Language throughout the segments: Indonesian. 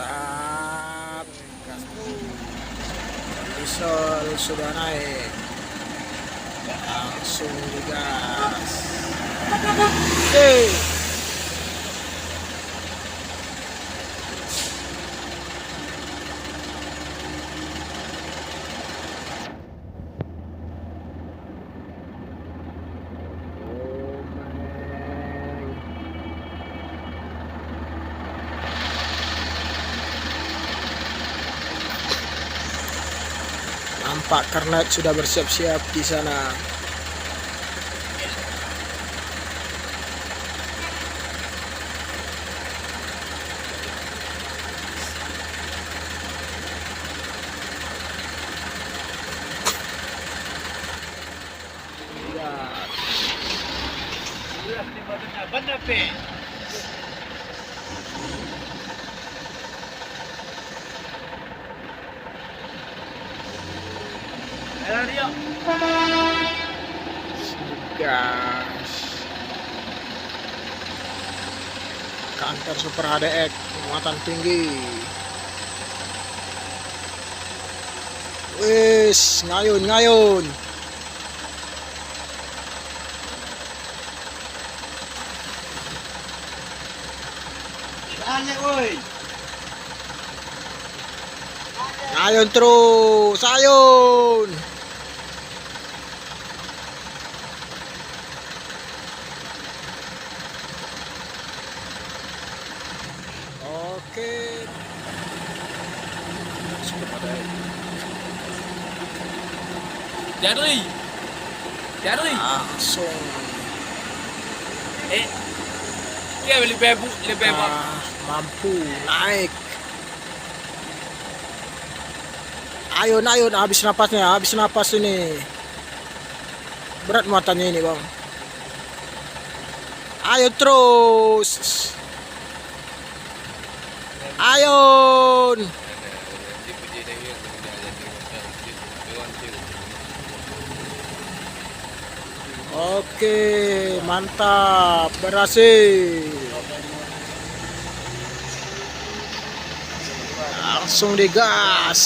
Mantap. Diesel sudah naik. Langsung digas. Oke. Nampak Karnet sudah bersiap-siap di sana. Gas. Kantor Super HDX muatan tinggi. Wis, ngayun. Ngayun terus, ayun. Oke. Dari Langsung. dia lebih Mampu naik. Ayun, habis napas ini. Berat muatannya ini, Bang. Ayo terus. Ayun. Oke, mantap, berhasil. Langsung digas.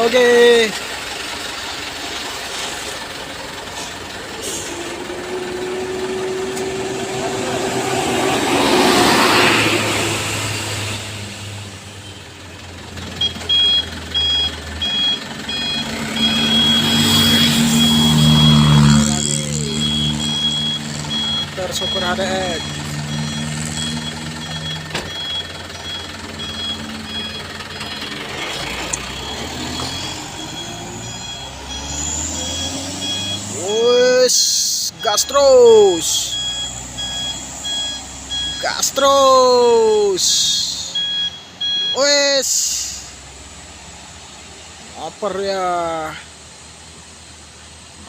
Oke. Super HDX. Wes, gas terus. Wes. Oper ya.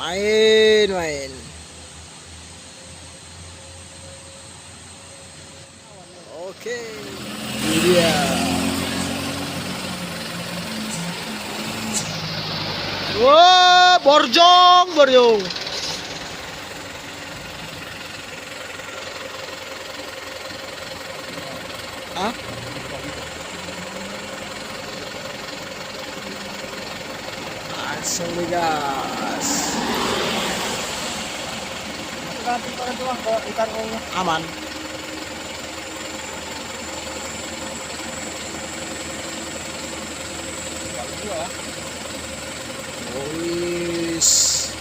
Main. Oke, ini dia. Wah, borjong. Hah? Langsung digas. Aman. Wis.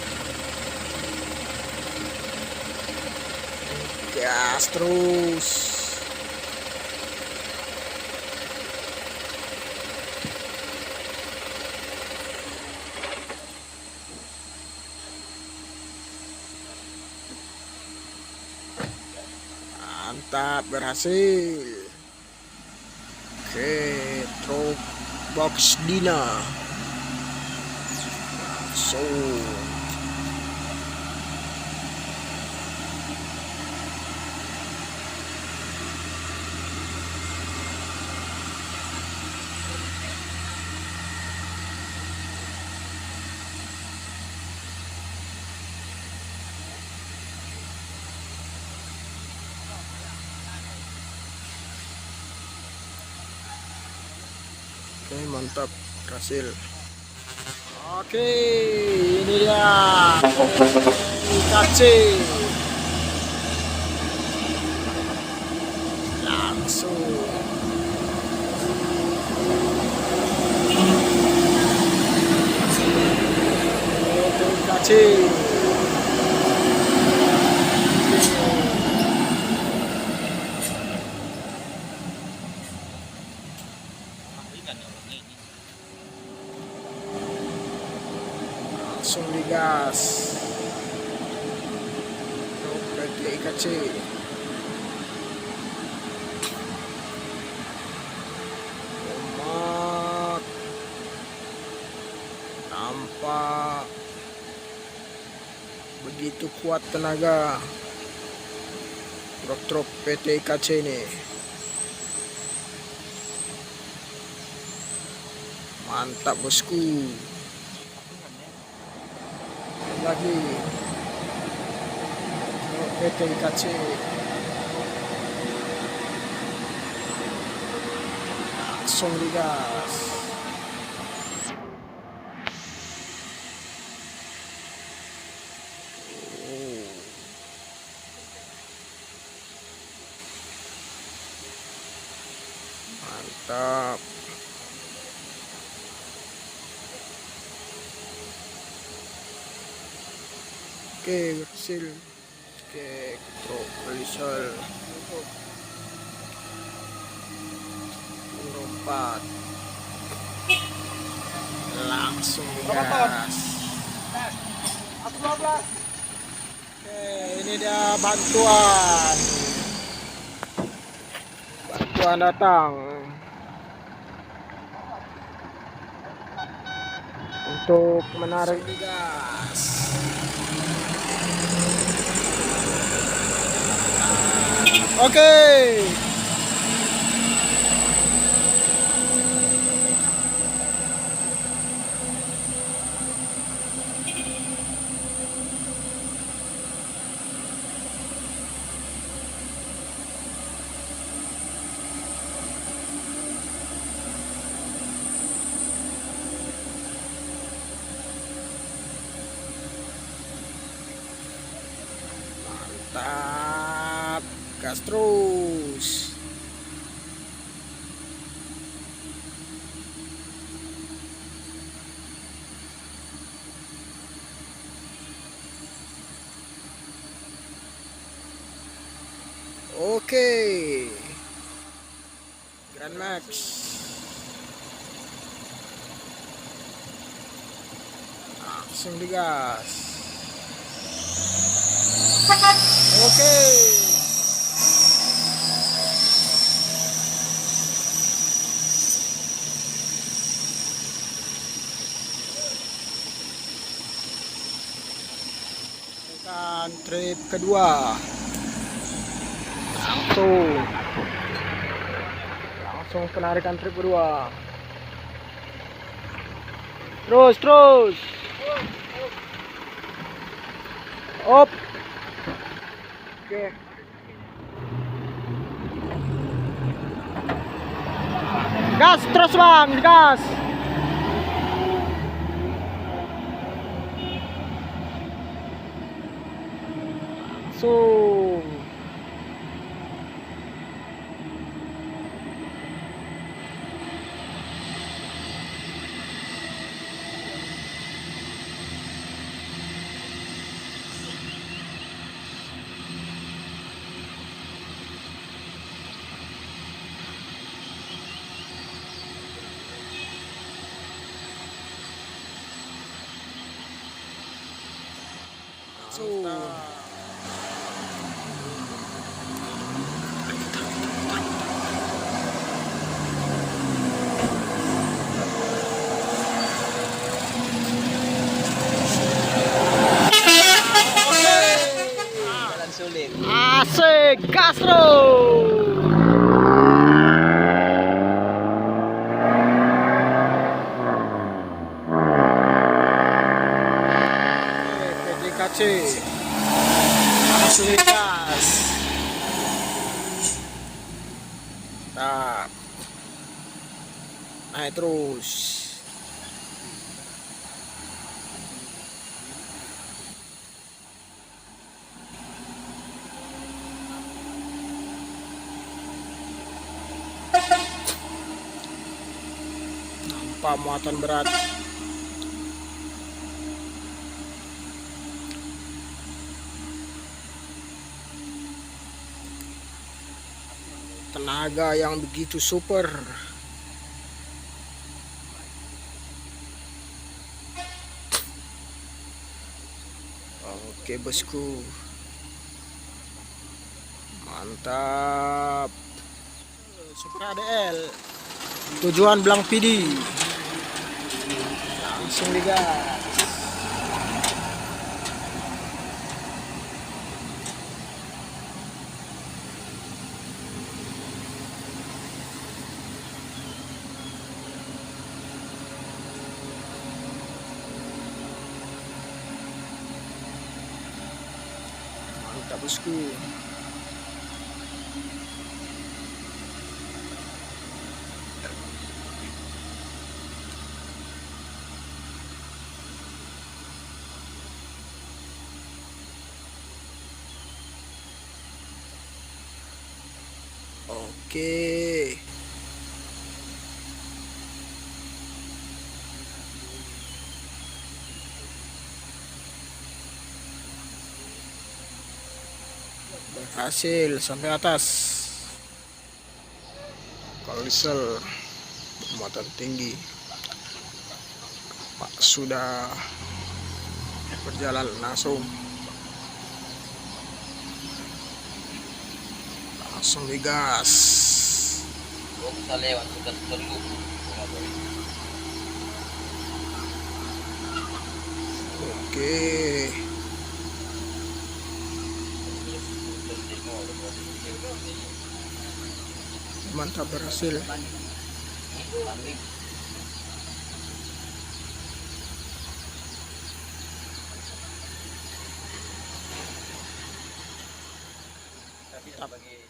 Gas terus. Mantap, berhasil. Oke, truk box Dina. Oke, mantap, berhasil. Oke, ini dia IKC. Langsung IKC. Langsung digas. PT IKC. Omak. Nampak begitu kuat tenaga truk-truk PT IKC ini. Mantap bosku. Lagi PT IKC. Langsung digas. Mantap. Oke, berhasil. Oke, truk Lisol lompat. Langsung digas. Oke, ini dia bantuan. Bantuan datang untuk menarik gas. Oke. Mantap, gas terus. Oke, Grand Max. Langsung digas. Oke. Tekan trip kedua. Langsung penarikan trip kedua. Terus. Op. Oke. Gas terus bang, gas. Langsung. Jalan sulit. Asik, gas terus. PDKC langsung gas. naik terus. Nampak muatan berat. Tenaga yang begitu super. Oke bosku, mantap. Super ADL, tujuan Blang PD, langsung digas. Mantap bosku. Oke. Berhasil sampai atas. Kalisel bermuatan tinggi. Pak sudah berjalan langsung digas. Gua bisa lewat sudah dulu. Oke. Mantap, berhasil. Tapi sebagai